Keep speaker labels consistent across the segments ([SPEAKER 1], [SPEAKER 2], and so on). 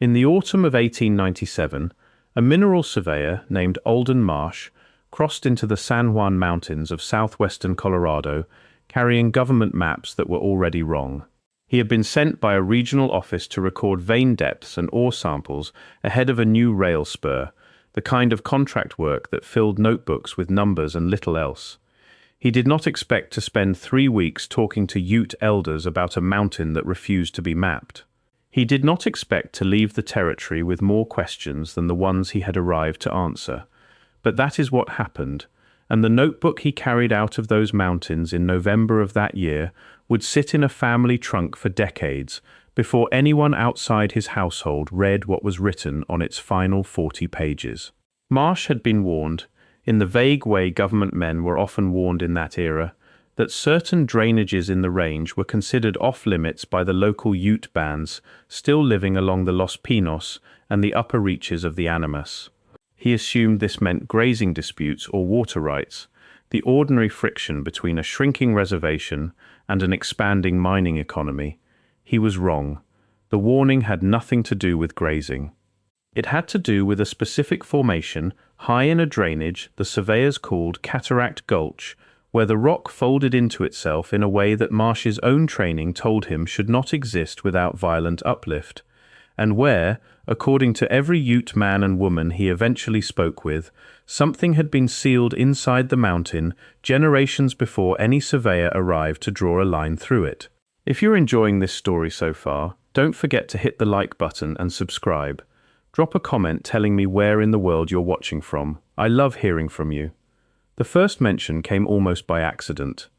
[SPEAKER 1] In the autumn of 1897, a mineral surveyor named Alden Marsh crossed into the San Juan Mountains of southwestern Colorado, carrying government maps that were already wrong. He had been sent by a regional office to record vein depths and ore samples ahead of a new rail spur, the kind of contract work that filled notebooks with numbers and little else. He did not expect to spend 3 weeks talking to Ute elders about a mountain that refused to be mapped. He did not expect to leave the territory with more questions than the ones he had arrived to answer. But that is what happened, and the notebook he carried out of those mountains in November of that year would sit in a family trunk for decades before anyone outside his household read what was written on its final 40 pages. Marsh had been warned, in the vague way government men were often warned in that era, that certain drainages in the range were considered off-limits by the local Ute bands still living along the Los Pinos and the upper reaches of the Animas. He assumed this meant grazing disputes or water rights, the ordinary friction between a shrinking reservation and an expanding mining economy. He was wrong. The warning had nothing to do with grazing. It had to do with a specific formation high in a drainage the surveyors called Cataract Gulch, where the rock folded into itself in a way that Marsh's own training told him should not exist without violent uplift, and where, according to every Ute man and woman he eventually spoke with, something had been sealed inside the mountain generations before any surveyor arrived to draw a line through it. If you're enjoying this story so far, don't forget to hit the like button and subscribe. Drop a comment telling me where in the world you're watching from. I love hearing from you. The first mention came almost by accident.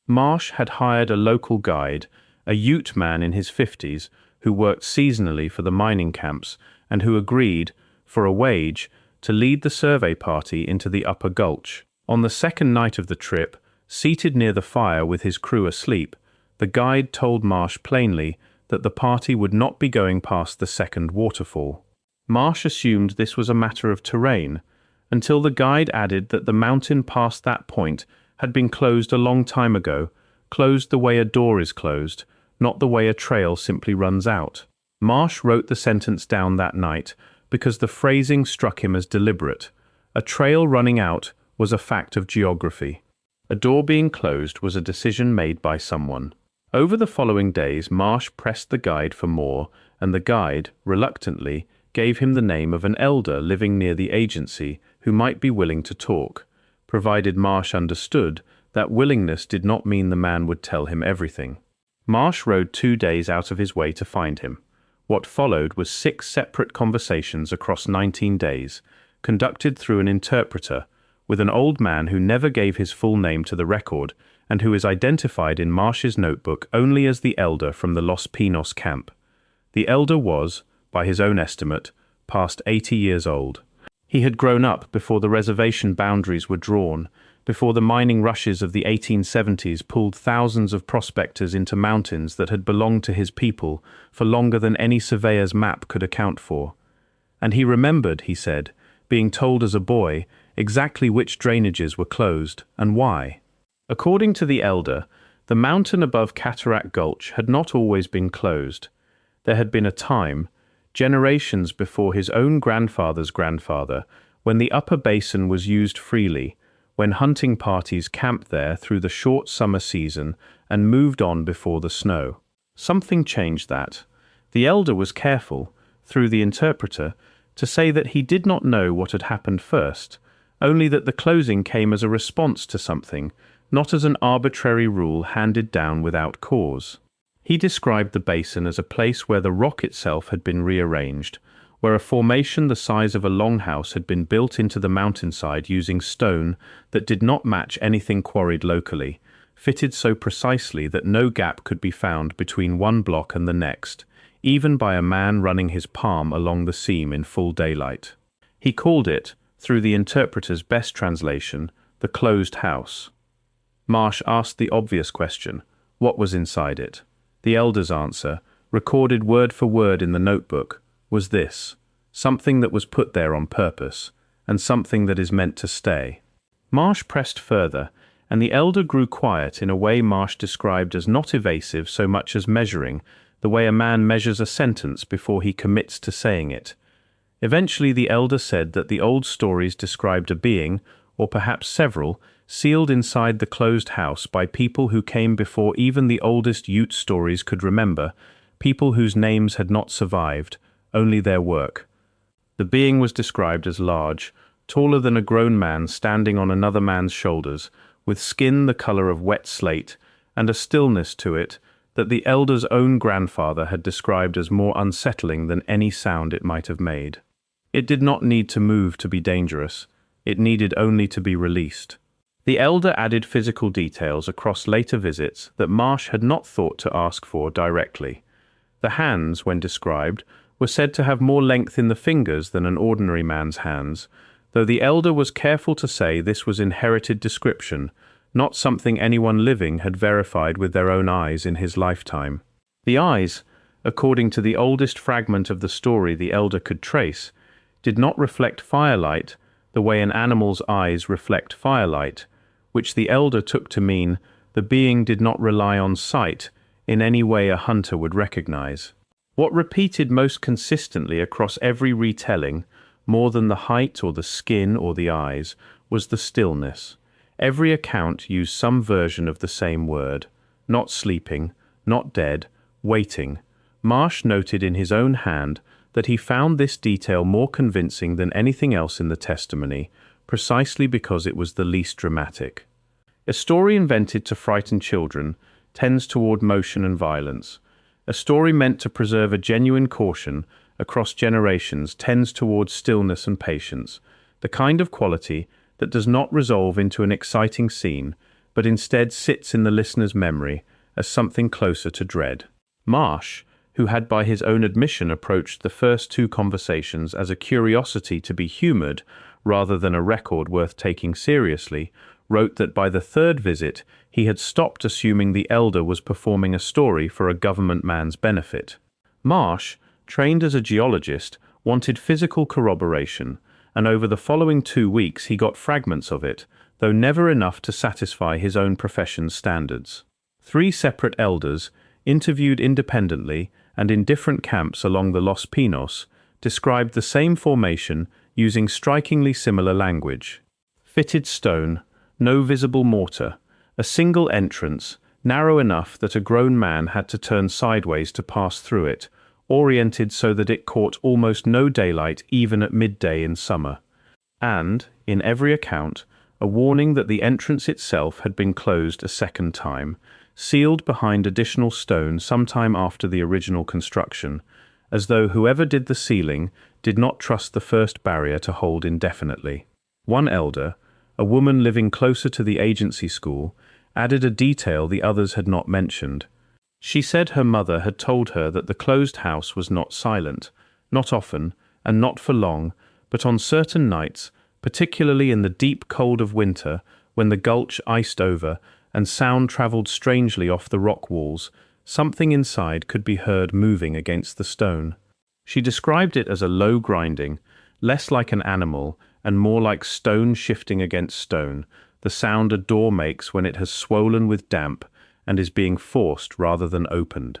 [SPEAKER 1] Marsh had hired a local guide, a Ute man in his 50s, who worked seasonally for the mining camps and who agreed, for a wage, to lead the survey party into the upper gulch. On the second night of the trip, seated near the fire with his crew asleep, the guide told Marsh plainly that the party would not be going past the second waterfall. Marsh assumed this was a matter of terrain, until the guide added that the mountain past that point had been closed a long time ago, closed the way a door is closed, not the way a trail simply runs out. Marsh wrote the sentence down that night because the phrasing struck him as deliberate. A trail running out was a fact of geography. A door being closed was a decision made by someone. Over the following days, Marsh pressed the guide for more, and the guide, reluctantly, gave him the name of an elder living near the agency who might be willing to talk, provided Marsh understood that willingness did not mean the man would tell him everything. Marsh rode 2 days out of his way to find him. What followed was 6 separate conversations across 19 days, conducted through an interpreter, with an old man who never gave his full name to the record and who is identified in Marsh's notebook only as the elder from the Los Pinos camp. The elder was, by his own estimate, past 80 years old. He had grown up before the reservation boundaries were drawn, before the mining rushes of the 1870s pulled thousands of prospectors into mountains that had belonged to his people for longer than any surveyor's map could account for. And he remembered, he said, being told as a boy exactly which drainages were closed and why. According to the elder, the mountain above Cataract Gulch had not always been closed. There had been a time, generations before his own grandfather's grandfather, when the upper basin was used freely, when hunting parties camped there through the short summer season and moved on before the snow. Something changed that. The elder was careful, through the interpreter, to say that he did not know what had happened first, only that the closing came as a response to something, not as an arbitrary rule handed down without cause. He described the basin as a place where the rock itself had been rearranged, where a formation the size of a longhouse had been built into the mountainside using stone that did not match anything quarried locally, fitted so precisely that no gap could be found between one block and the next, even by a man running his palm along the seam in full daylight. He called it, through the interpreter's best translation, the closed house. Marsh asked the obvious question, what was inside it? The elder's answer, recorded word for word in the notebook, was this: something that was put there on purpose, and something that is meant to stay. Marsh pressed further, and the elder grew quiet in a way Marsh described as not evasive so much as measuring, the way a man measures a sentence before he commits to saying it. Eventually the elder said that the old stories described a being, or perhaps several, sealed inside the closed house by people who came before even the oldest Ute stories could remember, people whose names had not survived, only their work. The being was described as large, taller than a grown man standing on another man's shoulders, with skin the color of wet slate, and a stillness to it that the elder's own grandfather had described as more unsettling than any sound it might have made. It did not need to move to be dangerous. It needed only to be released. The elder added physical details across later visits that Marsh had not thought to ask for directly. The hands, when described, were said to have more length in the fingers than an ordinary man's hands, though the elder was careful to say this was inherited description, not something anyone living had verified with their own eyes in his lifetime. The eyes, according to the oldest fragment of the story the elder could trace, did not reflect firelight the way an animal's eyes reflect firelight, which the elder took to mean the being did not rely on sight in any way a hunter would recognize. What repeated most consistently across every retelling, more than the height or the skin or the eyes, was the stillness. Every account used some version of the same word. Not sleeping, not dead, waiting. Marsh noted in his own hand that he found this detail more convincing than anything else in the testimony, precisely because it was the least dramatic. A story invented to frighten children tends toward motion and violence. A story meant to preserve a genuine caution across generations tends toward stillness and patience, the kind of quality that does not resolve into an exciting scene, but instead sits in the listener's memory as something closer to dread. Marsh, who had by his own admission approached the first two conversations as a curiosity to be humored rather than a record worth taking seriously, wrote that by the third visit he had stopped assuming the elder was performing a story for a government man's benefit. Marsh, trained as a geologist, wanted physical corroboration, and over the following 2 weeks he got fragments of it, though never enough to satisfy his own profession's standards. 3 separate elders, interviewed independently and in different camps along the Los Pinos, described the same formation using strikingly similar language. Fitted stone, no visible mortar, a single entrance, narrow enough that a grown man had to turn sideways to pass through it, oriented so that it caught almost no daylight even at midday in summer. And, in every account, a warning that the entrance itself had been closed a second time, sealed behind additional stone sometime after the original construction, as though whoever did the sealing did not trust the first barrier to hold indefinitely. One elder, a woman living closer to the agency school, added a detail the others had not mentioned. She said her mother had told her that the closed house was not silent, not often, and not for long, but on certain nights, particularly in the deep cold of winter, when the gulch iced over and sound travelled strangely off the rock walls, something inside could be heard moving against the stone. She described it as a low grinding, less like an animal and more like stone shifting against stone, the sound a door makes when it has swollen with damp and is being forced rather than opened.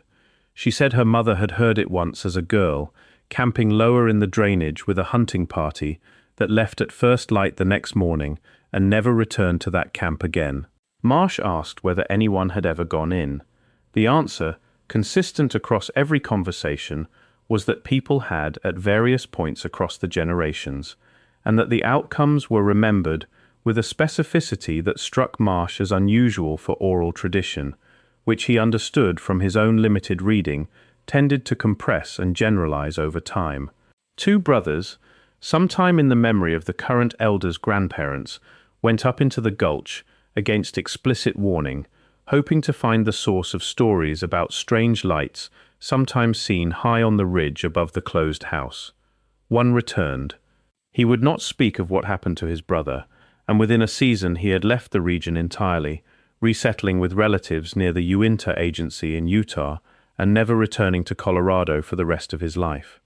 [SPEAKER 1] She said her mother had heard it once as a girl, camping lower in the drainage with a hunting party that left at first light the next morning and never returned to that camp again. Marsh asked whether anyone had ever gone in. The answer, consistent across every conversation, was that people had at various points across the generations, and that the outcomes were remembered with a specificity that struck Marsh as unusual for oral tradition, which he understood from his own limited reading tended to compress and generalize over time. 2 brothers, sometime in the memory of the current elder's grandparents, went up into the gulch against explicit warning, hoping to find the source of stories about strange lights sometimes seen high on the ridge above the closed house. One returned. He would not speak of what happened to his brother, and within a season he had left the region entirely, resettling with relatives near the Uinta Agency in Utah and never returning to Colorado for the rest of his life.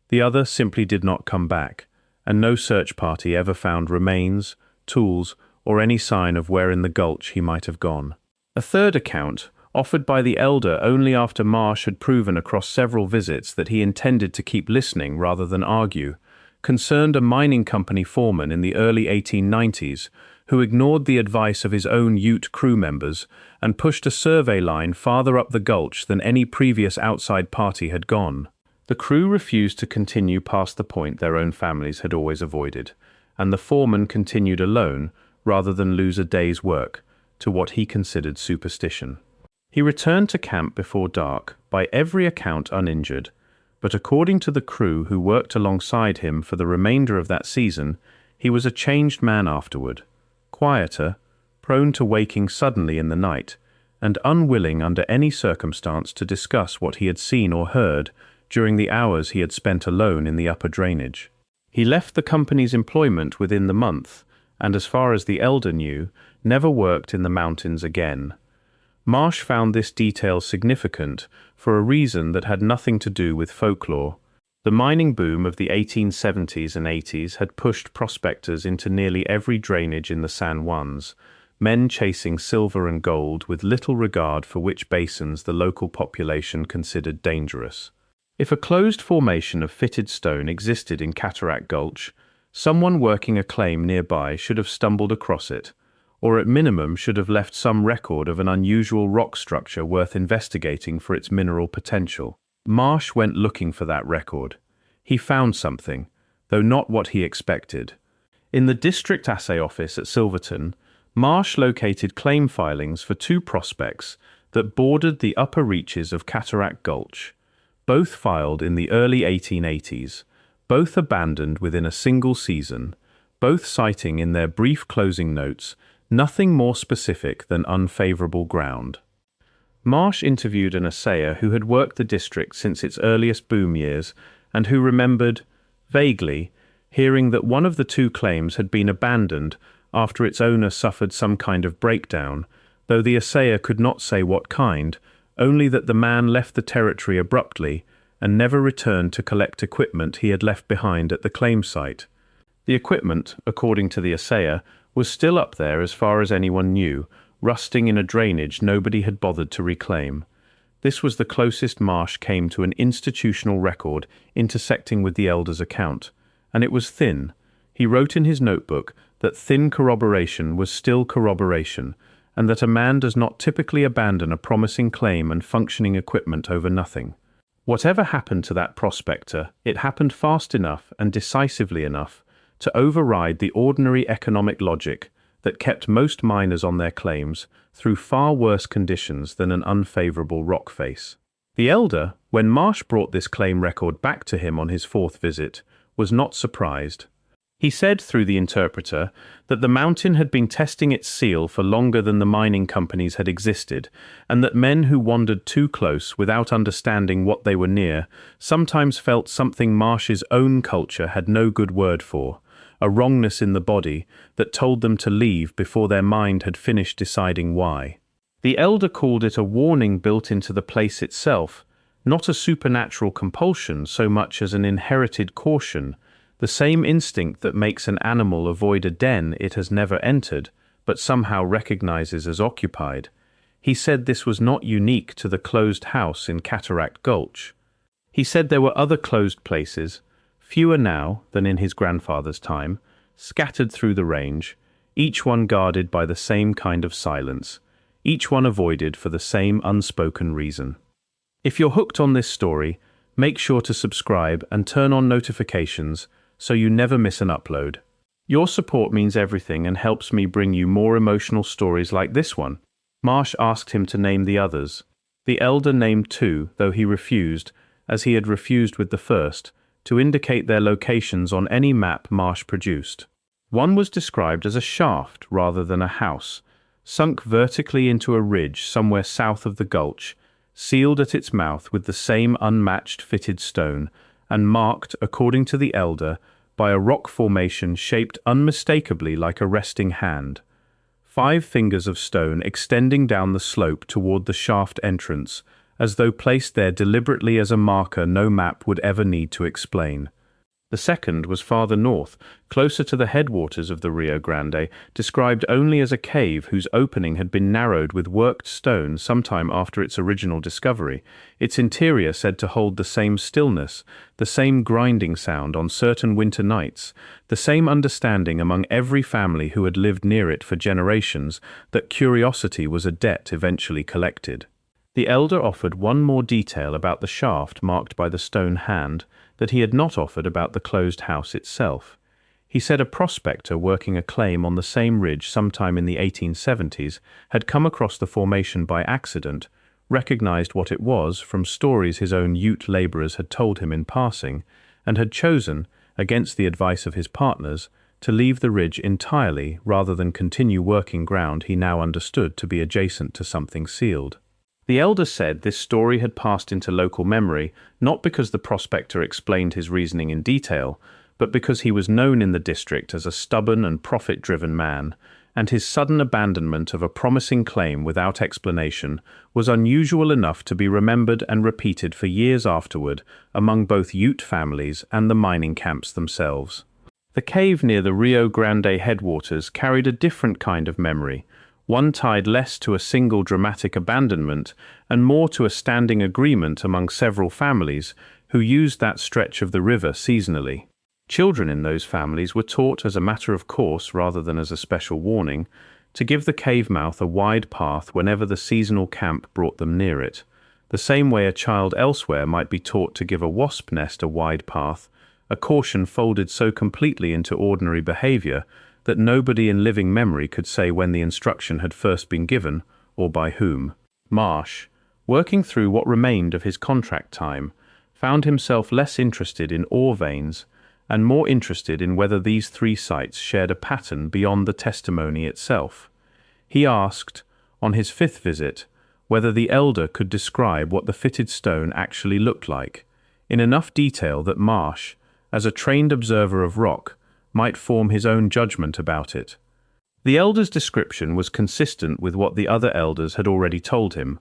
[SPEAKER 1] The other simply did not come back, and no search party ever found remains, tools, or any sign of where in the gulch he might have gone. A third account, offered by the elder only after Marsh had proven across several visits that he intended to keep listening rather than argue, concerned a mining company foreman in the early 1890s who ignored the advice of his own Ute crew members and pushed a survey line farther up the gulch than any previous outside party had gone. The crew refused to continue past the point their own families had always avoided, and the foreman continued alone rather than lose a day's work to what he considered superstition. He returned to camp before dark, by every account uninjured, but according to the crew who worked alongside him for the remainder of that season, he was a changed man afterward, quieter, prone to waking suddenly in the night, and unwilling under any circumstance to discuss what he had seen or heard during the hours he had spent alone in the upper drainage. He left the company's employment within the month, and as far as the elder knew, never worked in the mountains again. Marsh found this detail significant for a reason that had nothing to do with folklore. The mining boom of the 1870s and 80s had pushed prospectors into nearly every drainage in the San Juans, men chasing silver and gold with little regard for which basins the local population considered dangerous. If a closed formation of fitted stone existed in Cataract Gulch, someone working a claim nearby should have stumbled across it, or at minimum should have left some record of an unusual rock structure worth investigating for its mineral potential. Marsh went looking for that record. He found something, though not what he expected. In the district assay office at Silverton, Marsh located claim filings for two prospects that bordered the upper reaches of Cataract Gulch, both filed in the early 1880s, both abandoned within a single season, both citing in their brief closing notes nothing more specific than unfavorable ground. Marsh interviewed an assayer who had worked the district since its earliest boom years and who remembered, vaguely, hearing that one of the two claims had been abandoned after its owner suffered some kind of breakdown, though the assayer could not say what kind, only that the man left the territory abruptly and never returned to collect equipment he had left behind at the claim site. The equipment, according to the assayer, was still up there as far as anyone knew, rusting in a drainage nobody had bothered to reclaim. This was the closest Marsh came to an institutional record intersecting with the elder's account, and it was thin. He wrote in his notebook that thin corroboration was still corroboration, and that a man does not typically abandon a promising claim and functioning equipment over nothing. Whatever happened to that prospector, it happened fast enough and decisively enough to override the ordinary economic logic that kept most miners on their claims through far worse conditions than an unfavorable rock face. The elder, when Marsh brought this claim record back to him on his fourth visit, was not surprised. He said through the interpreter that the mountain had been testing its seal for longer than the mining companies had existed, and that men who wandered too close without understanding what they were near sometimes felt something Marsh's own culture had no good word for, a wrongness in the body that told them to leave before their mind had finished deciding why. The elder called it a warning built into the place itself, not a supernatural compulsion so much as an inherited caution, the same instinct that makes an animal avoid a den it has never entered, but somehow recognizes as occupied. He said this was not unique to the closed house in Cataract Gulch. He said there were other closed places, fewer now than in his grandfather's time, scattered through the range, each one guarded by the same kind of silence, each one avoided for the same unspoken reason. If you're hooked on this story, make sure to subscribe and turn on notifications so you never miss an upload. Your support means everything and helps me bring you more emotional stories like this one. Marsh asked him to name the others. The elder named two, though he refused, as he had refused with the first, to indicate their locations on any map Marsh produced. One was described as a shaft rather than a house, sunk vertically into a ridge somewhere south of the gulch, sealed at its mouth with the same unmatched fitted stone, and marked, according to the elder, by a rock formation shaped unmistakably like a resting hand. 5 fingers of stone extending down the slope toward the shaft entrance, as though placed there deliberately as a marker no map would ever need to explain. The second was farther north, closer to the headwaters of the Rio Grande, described only as a cave whose opening had been narrowed with worked stone sometime after its original discovery, its interior said to hold the same stillness, the same grinding sound on certain winter nights, the same understanding among every family who had lived near it for generations that curiosity was a debt eventually collected. The elder offered one more detail about the shaft marked by the stone hand that he had not offered about the closed house itself. He said a prospector working a claim on the same ridge sometime in the 1870s had come across the formation by accident, recognized what it was from stories his own Ute laborers had told him in passing, and had chosen, against the advice of his partners, to leave the ridge entirely rather than continue working ground he now understood to be adjacent to something sealed. The elder said this story had passed into local memory not because the prospector explained his reasoning in detail, but because he was known in the district as a stubborn and profit-driven man, and his sudden abandonment of a promising claim without explanation was unusual enough to be remembered and repeated for years afterward among both Ute families and the mining camps themselves. The cave near the Rio Grande headwaters carried a different kind of memory, one tied less to a single dramatic abandonment and more to a standing agreement among several families who used that stretch of the river seasonally. Children in those families were taught as a matter of course rather than as a special warning to give the cave mouth a wide path whenever the seasonal camp brought them near it, the same way a child elsewhere might be taught to give a wasp nest a wide path, a caution folded so completely into ordinary behavior that nobody in living memory could say when the instruction had first been given, or by whom. Marsh, working through what remained of his contract time, found himself less interested in ore veins and more interested in whether these three sites shared a pattern beyond the testimony itself. He asked, on his fifth visit, whether the elder could describe what the fitted stone actually looked like, in enough detail that Marsh, as a trained observer of rock, might form his own judgment about it. The elder's description was consistent with what the other elders had already told him: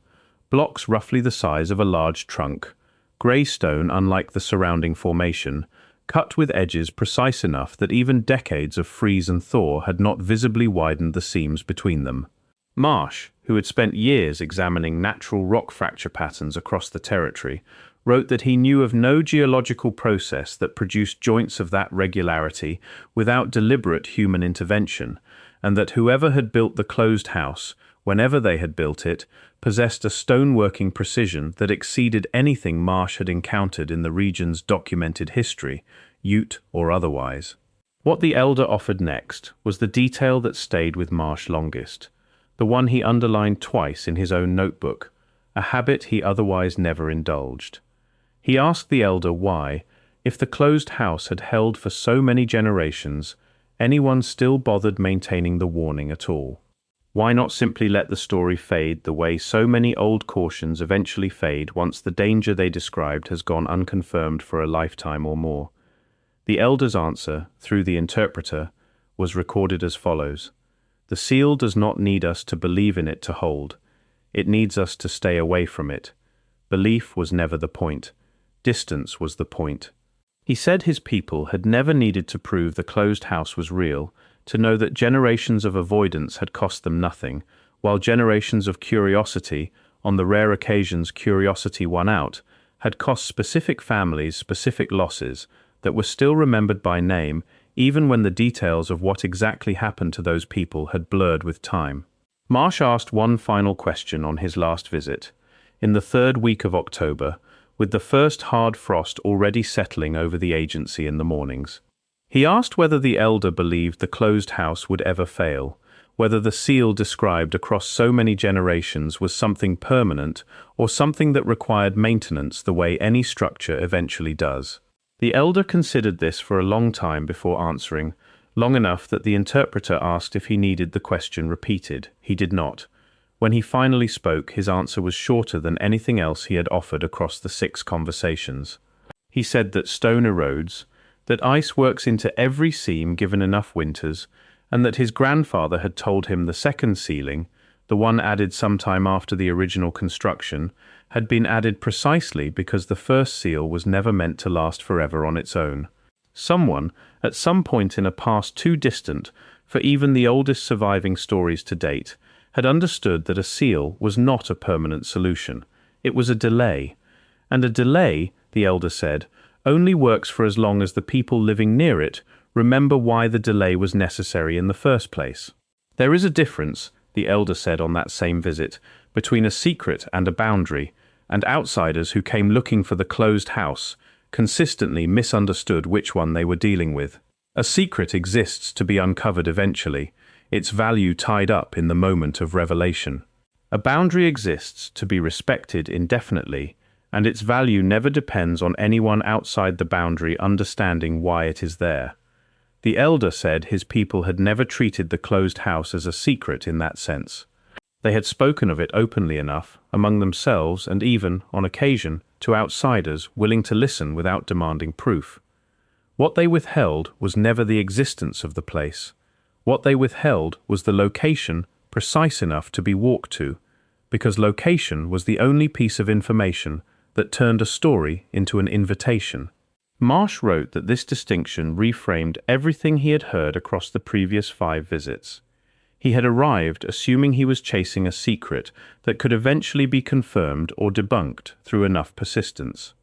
[SPEAKER 1] blocks roughly the size of a large trunk, grey stone unlike the surrounding formation, cut with edges precise enough that even decades of freeze and thaw had not visibly widened the seams between them. Marsh, who had spent years examining natural rock fracture patterns across the territory, wrote that he knew of no geological process that produced joints of that regularity without deliberate human intervention, and that whoever had built the closed house, whenever they had built it, possessed a stoneworking precision that exceeded anything Marsh had encountered in the region's documented history, Ute or otherwise. What the elder offered next was the detail that stayed with Marsh longest, the one he underlined twice in his own notebook, a habit he otherwise never indulged. He asked the elder why, if the closed house had held for so many generations, anyone still bothered maintaining the warning at all. Why not simply let the story fade the way so many old cautions eventually fade once the danger they described has gone unconfirmed for a lifetime or more? The elder's answer, through the interpreter, was recorded as follows: "The seal does not need us to believe in it to hold. It needs us to stay away from it. Belief was never the point. Distance was the point." He said his people had never needed to prove the closed house was real, to know that generations of avoidance had cost them nothing, while generations of curiosity, on the rare occasions curiosity won out, had cost specific families specific losses that were still remembered by name even when the details of what exactly happened to those people had blurred with time. Marsh asked one final question on his last visit, in the third week of October, with the first hard frost already settling over the agency in the mornings. He asked whether the elder believed the closed house would ever fail, whether the seal described across so many generations was something permanent or something that required maintenance the way any structure eventually does. The elder considered this for a long time before answering, long enough that the interpreter asked if he needed the question repeated. He did not. When he finally spoke, his answer was shorter than anything else he had offered across the 6 conversations. He said that stone erodes, that ice works into every seam given enough winters, and that his grandfather had told him the second ceiling, the one added sometime after the original construction, had been added precisely because the first seal was never meant to last forever on its own. Someone, at some point in a past too distant for even the oldest surviving stories to date, had understood that a seal was not a permanent solution. It was a delay. And a delay, the elder said, only works for as long as the people living near it remember why the delay was necessary in the first place. There is a difference, the elder said on that same visit, between a secret and a boundary, and outsiders who came looking for the closed house consistently misunderstood which one they were dealing with. A secret exists to be uncovered eventually, its value tied up in the moment of revelation. A boundary exists to be respected indefinitely, and its value never depends on anyone outside the boundary understanding why it is there. The elder said his people had never treated the closed house as a secret in that sense. They had spoken of it openly enough, among themselves and even, on occasion, to outsiders willing to listen without demanding proof. What they withheld was never the existence of the place. What they withheld was the location precise enough to be walked to, because location was the only piece of information that turned a story into an invitation. Marsh wrote that this distinction reframed everything he had heard across the previous 5 visits. He had arrived assuming he was chasing a secret that could eventually be confirmed or debunked through enough persistence.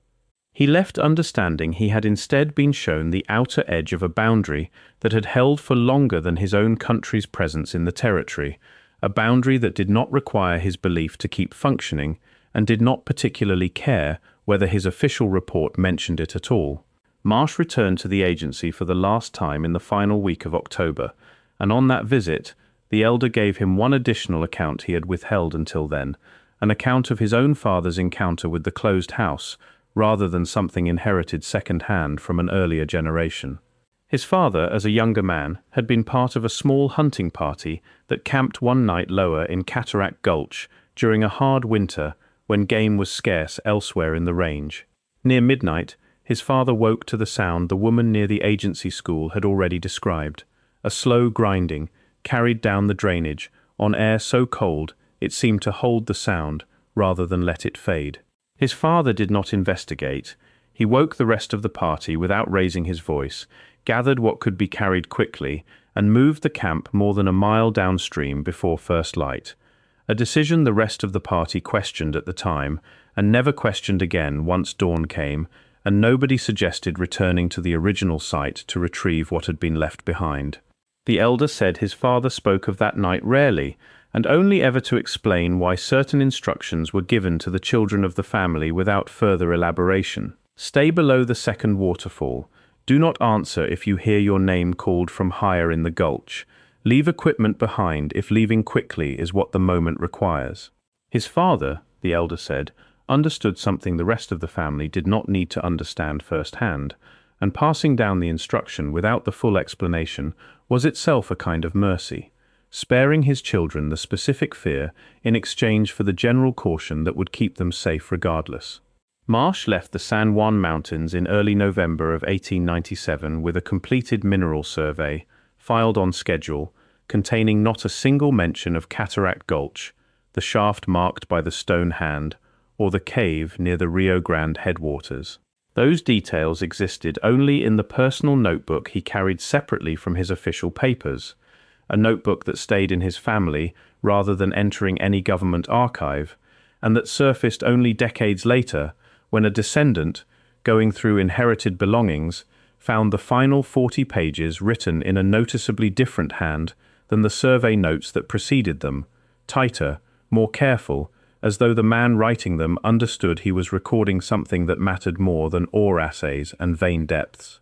[SPEAKER 1] He left understanding he had instead been shown the outer edge of a boundary that had held for longer than his own country's presence in the territory, a boundary that did not require his belief to keep functioning and did not particularly care whether his official report mentioned it at all. Marsh returned to the agency for the last time in the final week of October, and on that visit, the elder gave him one additional account he had withheld until then, an account of his own father's encounter with the closed house, rather than something inherited second-hand from an earlier generation. His father, as a younger man, had been part of a small hunting party that camped one night lower in Cataract Gulch during a hard winter when game was scarce elsewhere in the range. Near midnight, his father woke to the sound the woman near the agency school had already described, a slow grinding, carried down the drainage, on air so cold it seemed to hold the sound rather than let it fade. His father did not investigate. He woke the rest of the party without raising his voice, gathered what could be carried quickly, and moved the camp more than a mile downstream before first light, a decision the rest of the party questioned at the time, and never questioned again once dawn came, and nobody suggested returning to the original site to retrieve what had been left behind. The elder said his father spoke of that night rarely, and only ever to explain why certain instructions were given to the children of the family without further elaboration. Stay below the second waterfall. Do not answer if you hear your name called from higher in the gulch. Leave equipment behind if leaving quickly is what the moment requires. His father, the elder said, understood something the rest of the family did not need to understand firsthand, and passing down the instruction without the full explanation was itself a kind of mercy, sparing his children the specific fear in exchange for the general caution that would keep them safe regardless. Marsh left the San Juan Mountains in early November of 1897 with a completed mineral survey, filed on schedule, containing not a single mention of Cataract Gulch, the shaft marked by the stone hand, or the cave near the Rio Grande headwaters. Those details existed only in the personal notebook he carried separately from his official papers, a notebook that stayed in his family rather than entering any government archive, and that surfaced only decades later when a descendant, going through inherited belongings, found the final 40 pages written in a noticeably different hand than the survey notes that preceded them, tighter, more careful, as though the man writing them understood he was recording something that mattered more than ore assays and vein depths.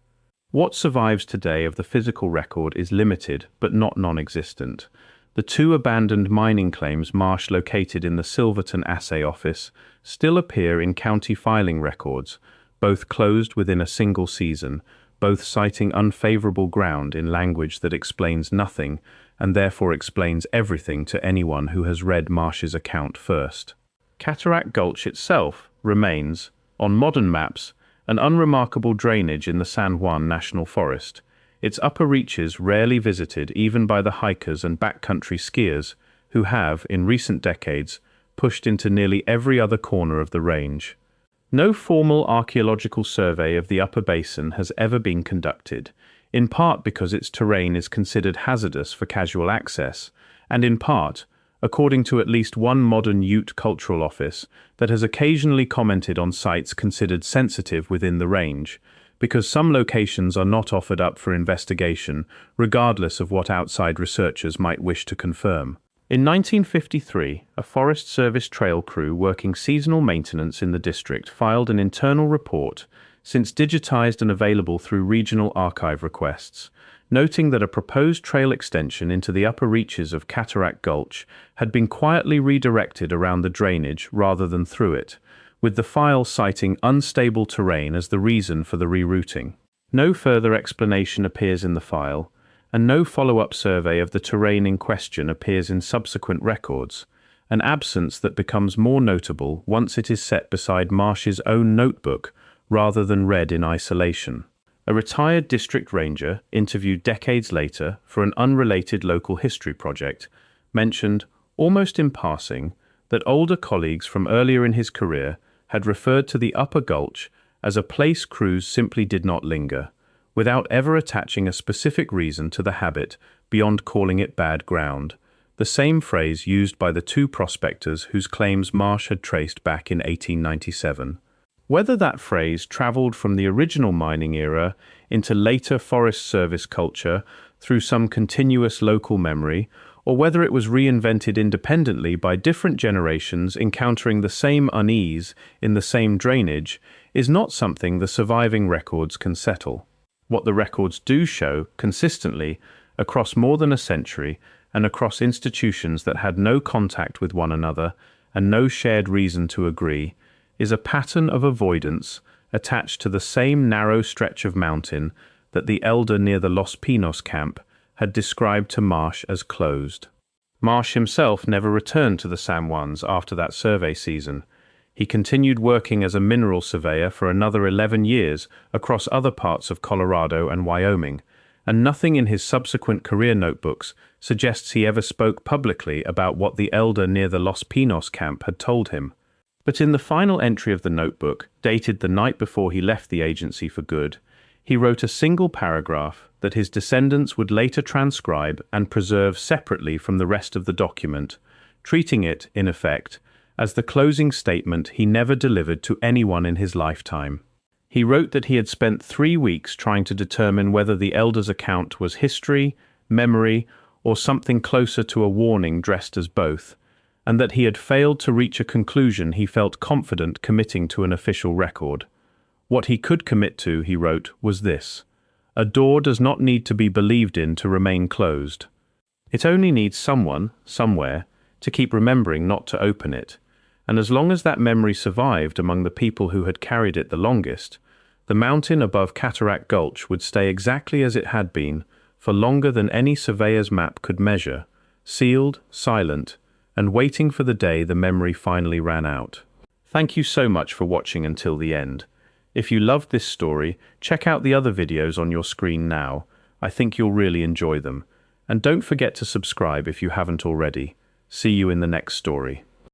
[SPEAKER 1] What survives today of the physical record is limited but not non-existent. The 2 abandoned mining claims Marsh located in the Silverton Assay Office still appear in county filing records, both closed within a single season, both citing unfavorable ground in language that explains nothing and therefore explains everything to anyone who has read Marsh's account first. Cataract Gulch itself remains, on modern maps, an unremarkable drainage in the San Juan National Forest, its upper reaches rarely visited even by the hikers and backcountry skiers who have, in recent decades, pushed into nearly every other corner of the range. No formal archaeological survey of the upper basin has ever been conducted, in part because its terrain is considered hazardous for casual access, and in part, according to at least one modern Ute cultural office that has occasionally commented on sites considered sensitive within the range, because some locations are not offered up for investigation, regardless of what outside researchers might wish to confirm. In 1953, a Forest Service trail crew working seasonal maintenance in the district filed an internal report, since digitized and available through regional archive requests, noting that a proposed trail extension into the upper reaches of Cataract Gulch had been quietly redirected around the drainage rather than through it, with the file citing unstable terrain as the reason for the rerouting. No further explanation appears in the file, and no follow-up survey of the terrain in question appears in subsequent records, an absence that becomes more notable once it is set beside Marsh's own notebook rather than read in isolation. A retired district ranger, interviewed decades later for an unrelated local history project, mentioned, almost in passing, that older colleagues from earlier in his career had referred to the upper gulch as a place crews simply did not linger, without ever attaching a specific reason to the habit beyond calling it bad ground, the same phrase used by the two prospectors whose claims Marsh had traced back in 1897. Whether that phrase traveled from the original mining era into later Forest Service culture through some continuous local memory, or whether it was reinvented independently by different generations encountering the same unease in the same drainage, is not something the surviving records can settle. What the records do show, consistently, across more than a century, and across institutions that had no contact with one another and no shared reason to agree, is a pattern of avoidance attached to the same narrow stretch of mountain that the elder near the Los Pinos camp had described to Marsh as closed. Marsh himself never returned to the San Juans after that survey season. He continued working as a mineral surveyor for another 11 years across other parts of Colorado and Wyoming, and nothing in his subsequent career notebooks suggests he ever spoke publicly about what the elder near the Los Pinos camp had told him. But in the final entry of the notebook, dated the night before he left the agency for good, he wrote a single paragraph that his descendants would later transcribe and preserve separately from the rest of the document, treating it, in effect, as the closing statement he never delivered to anyone in his lifetime. He wrote that he had spent 3 weeks trying to determine whether the elder's account was history, memory, or something closer to a warning dressed as both, and that he had failed to reach a conclusion he felt confident committing to an official record. What he could commit to, he wrote, was this: a door does not need to be believed in to remain closed. It only needs someone, somewhere, to keep remembering not to open it. And as long as that memory survived among the people who had carried it the longest, the mountain above Cataract Gulch would stay exactly as it had been, for longer than any surveyor's map could measure, sealed, silent, and waiting for the day the memory finally ran out. Thank you so much for watching until the end. If you loved this story, check out the other videos on your screen now. I think you'll really enjoy them. And don't forget to subscribe if you haven't already. See you in the next story.